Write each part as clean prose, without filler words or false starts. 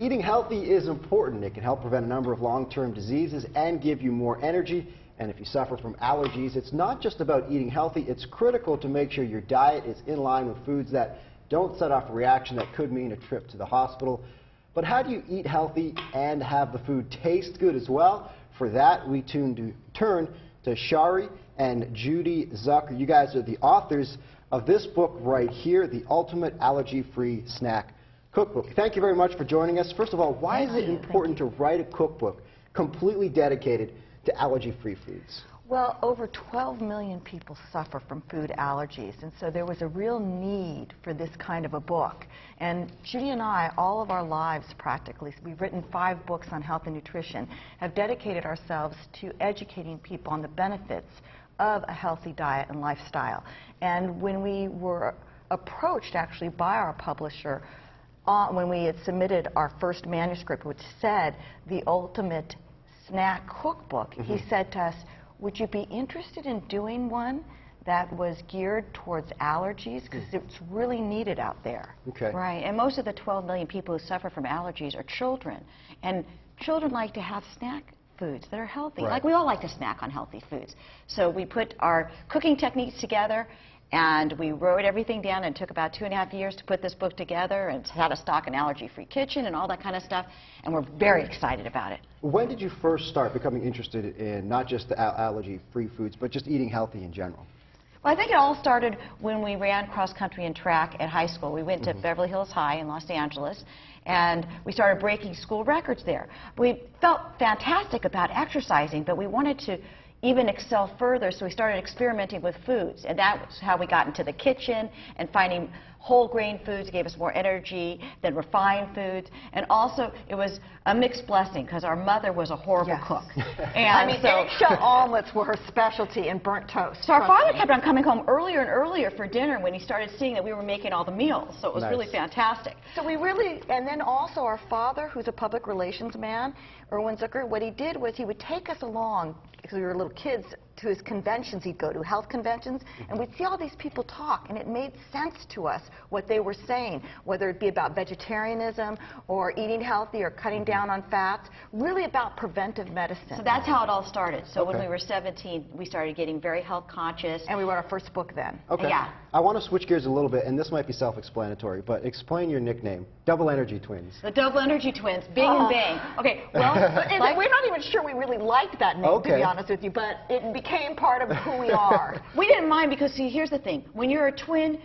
Eating healthy is important. It can help prevent a number of long-term diseases and give you more energy. And if you suffer from allergies, it's not just about eating healthy. It's critical to make sure your diet is in line with foods that don't set off a reaction that could mean a trip to the hospital. But how do you eat healthy and have the food taste good as well? For that, we turn to Shari and Judy Zucker. You guys are the authors of this book right here, The Ultimate Allergy-Free Snack Cookbook. Thank you very much for joining us. First of all, why is it important to write a cookbook completely dedicated to allergy-free foods? Well, over 12 million people suffer from food allergies, and so there was a real need for this kind of a book. And Judy and I, all of our lives practically, we've written 5 books on health and nutrition, have dedicated ourselves to educating people on the benefits of a healthy diet and lifestyle. And when we were approached actually by our publisher, when we had submitted our first manuscript, which said The Ultimate Snack Cookbook, he said to us, would you be interested in doing one that was geared towards allergies? Because it's really needed out there. Okay. Right, and most of the 12 million people who suffer from allergies are children. And children like to have snack foods that are healthy. Right. Like we all like to snack on healthy foods. So we put our cooking techniques together, and we wrote everything down, and it took about 2.5 years to put this book together, and how to stock an allergy-free kitchen and all that kind of stuff, and we're very excited about it. When did you first start becoming interested in not just the allergy-free foods, but just eating healthy in general? Well, I think it all started when we ran cross-country and track at high school. We went to Beverly Hills High in Los Angeles, and we started breaking school records there. We felt fantastic about exercising, but we wanted to even excel further, so we started experimenting with foods, and that was how we got into the kitchen and finding whole grain foods gave us more energy than refined foods, and also it was a mixed blessing because our mother was a horrible cook. And I mean, eggshell omelets were her specialty, and burnt toast. So our father kept on coming home earlier and earlier for dinner when he started seeing that we were making all the meals, so it was really fantastic. So we really, and then also our father, who's a public relations man, Erwin Zucker, what he did was he would take us along, because we were little kids, to his conventions he'd go to, health conventions, and we'd see all these people talk, and it made sense to us what they were saying, whether it be about vegetarianism or eating healthy or cutting down on fats, really about preventive medicine. So that's how it all started. So when we were 17, we started getting very health conscious. And we wrote our first book then. Okay. Yeah. I want to switch gears a little bit, and this might be self-explanatory, but explain your nickname, Double Energy Twins. The Double Energy Twins, Bing and Bang. Okay, well, we're not even sure we really liked that name, to be honest with you, but it became part of who we are. We didn't mind because, see, here's the thing. When you're a twin,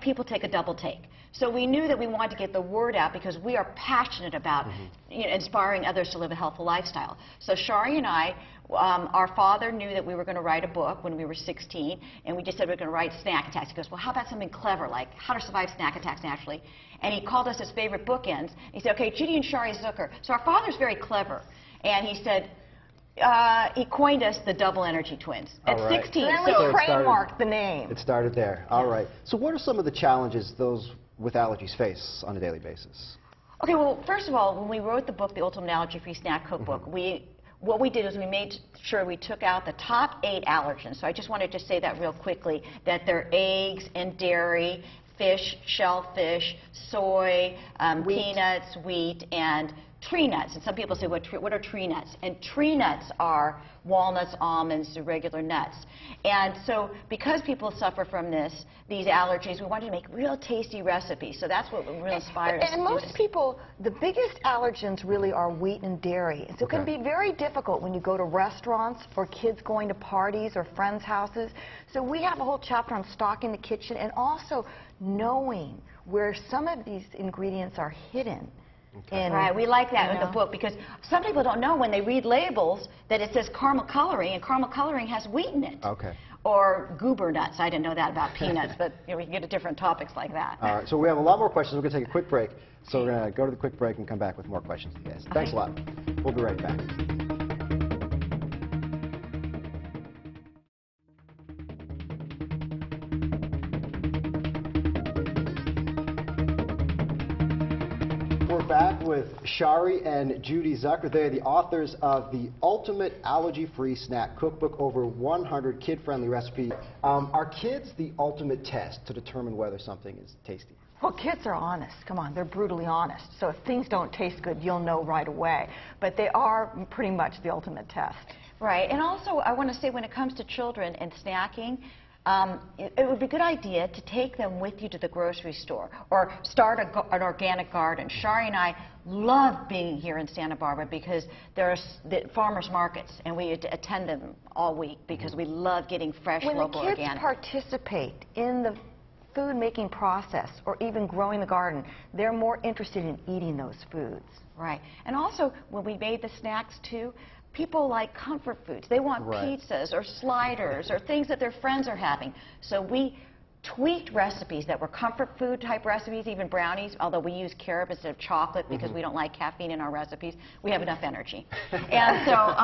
people take a double take. So we knew that we wanted to get the word out because we are passionate about inspiring others to live a healthful lifestyle. So Shari and I, our father knew that we were going to write a book when we were 16, and we just said we were going to write snack attacks. He goes, well, how about something clever, like how to survive snack attacks naturally? And he called us his favorite bookends. He said, okay, Judy and Shari Zucker. So our father's very clever, and he said, he coined us the Double Energy Twins at 16. And then we trademarked the name. It started there. All right. So what are some of the challenges those with allergies face on a daily basis? Okay, well, first of all, when we wrote the book, The Ultimate Allergy-Free Snack Cookbook, what we did is we made sure we took out the top 8 allergens. So I just wanted to say that real quickly, that they're eggs and dairy, fish, shellfish, soy, peanuts, wheat, and tree nuts. And some people say, what are tree nuts? And tree nuts are walnuts, almonds, irregular nuts. And so because people suffer from these allergies, we wanted to make real tasty recipes. So that's what really inspired us to do this. And most people, the biggest allergens really are wheat and dairy. So it can be very difficult when you go to restaurants or kids going to parties or friends' houses. So we have a whole chapter on stocking the kitchen and also knowing where some of these ingredients are hidden. Right, we like that in the book because some people don't know when they read labels that it says caramel coloring, and caramel coloring has wheat in it. Okay. Or goober nuts. I didn't know that about peanuts, but we can get to different topics like that. All right, so we have a lot more questions. We're going to take a quick break. So we're going to go to the quick break and come back with more questions to you guys. Thanks a lot. We'll be right back. We're back. with Shari and Judy Zucker. They're the authors of the Ultimate Allergy-Free Snack Cookbook, over 100 kid-friendly recipes. Are kids the ultimate test to determine whether something is tasty? Well, kids are honest. Come on, they're brutally honest. So if things don't taste good, you'll know right away. But they are pretty much the ultimate test. Right, and also I want to say when it comes to children and snacking, it would be a good idea to take them with you to the grocery store or start an organic garden. Shari and I love being here in Santa Barbara because there are the farmers markets, and we attend them all week because we love getting fresh, local, organic. When the kids participate in the food-making process or even growing the garden, they're more interested in eating those foods. Right, and also when we made the snacks too, people like comfort foods. They want pizzas or sliders or things that their friends are having. So we tweaked recipes that were comfort food type recipes, even brownies, although we use carob instead of chocolate because we don't like caffeine in our recipes. We have enough energy. And so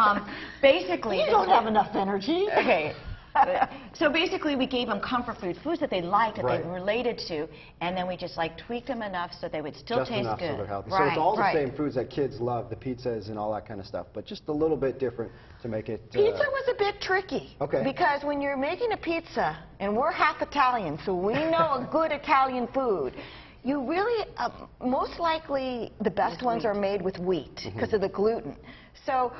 basically... You don't have enough energy. Okay. So basically we gave them comfort food, foods that they liked, that they related to, and then we just tweaked them enough so they would still taste enough good. So they're healthy. So it's all the same foods that kids love, the pizzas and all that kind of stuff, but just a little bit different to make it... Pizza was a bit tricky. Okay. Because when you're making a pizza, and we're half Italian, so we know a good Italian food, you really, most likely the best ones are made with wheat because of the gluten. So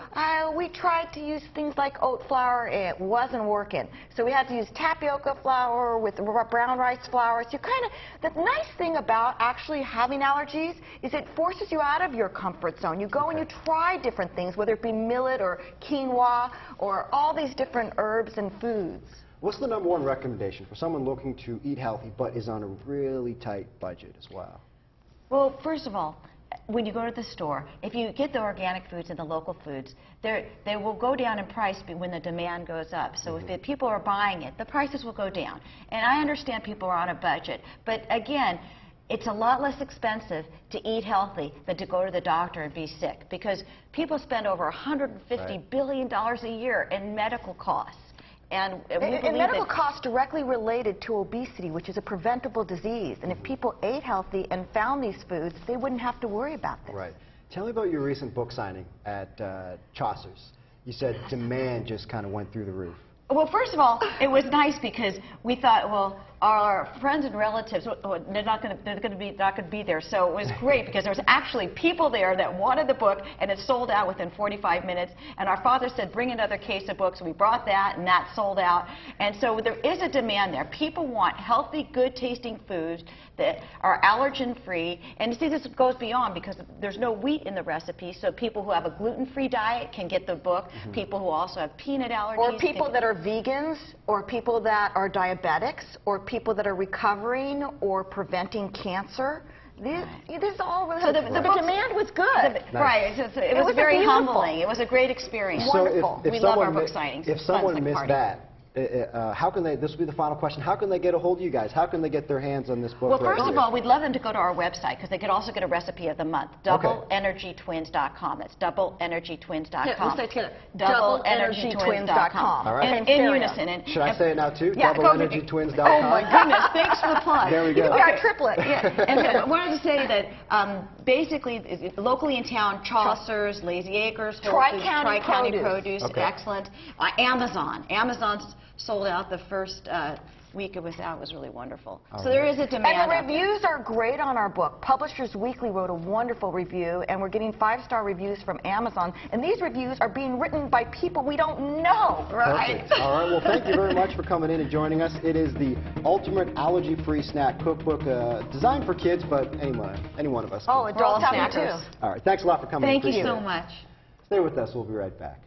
we tried to use things like oat flour. It wasn't working. So we had to use tapioca flour with brown rice flour. So the nice thing about actually having allergies is it forces you out of your comfort zone. You go and you try different things, whether it be millet or quinoa or all these different herbs and foods. What's the #1 recommendation for someone looking to eat healthy but is on a really tight budget as well? Well, first of all, when you go to the store, if you get the organic foods and the local foods, they will go down in price when the demand goes up. So if people are buying it, the prices will go down. And I understand people are on a budget, but again, it's a lot less expensive to eat healthy than to go to the doctor and be sick, because people spend over $150 billion a year in medical costs. And medical costs directly related to obesity, which is a preventable disease. And if people ate healthy and found these foods, they wouldn't have to worry about this. Right. Tell me about your recent book signing at Chaucer's. You said demand just kind of went through the roof. Well, first of all, it was nice because we thought, well, our friends and relatives, they're not going to be there. So it was great because there was actually people there that wanted the book, and it sold out within 45 minutes. And our father said, bring another case of books. We brought that, and that sold out. And so there is a demand there. People want healthy, good-tasting foods that are allergen-free. And see, this goes beyond because there's no wheat in the recipe. So people who have a gluten-free diet can get the book. People who also have peanut allergies. Or people that are vegans, or people that are diabetics, or people that are recovering or preventing cancer. This is all really... So the demand was good. Right. It was very humbling. It was a great experience. Wonderful. We love our book signings. If someone missed that, how can they, this will be the final question, how can they get a hold of you guys? How can they get their hands on this book? Well, first of all, we'd love them to go to our website because they could also get a recipe of the month, doubleenergytwins.com. That's doubleenergytwins.com. Yeah, we'll say it together. Doubleenergytwins.com. All right. In unison. Should I say it now too? Yeah, doubleenergytwins.com. Oh my goodness, thanks for the plug. There we go. You've got a triplet. Yeah. And I wanted to say that basically locally in town, Chaucer's, Lazy Acres, Tri-County Produce, excellent. Amazon's sold out the first week it was out. It was really wonderful. So there is a demand. And the reviews are great on our book. Publishers Weekly wrote a wonderful review, and we're getting 5-star reviews from Amazon. And these reviews are being written by people we don't know, right? Perfect. All right. Well, thank you very much for coming in and joining us. It is the Ultimate Allergy-Free Snack Cookbook, designed for kids, but any one of us. Oh, adults have them too. All right. Thanks a lot for coming in. Thank you so much. Stay with us. We'll be right back.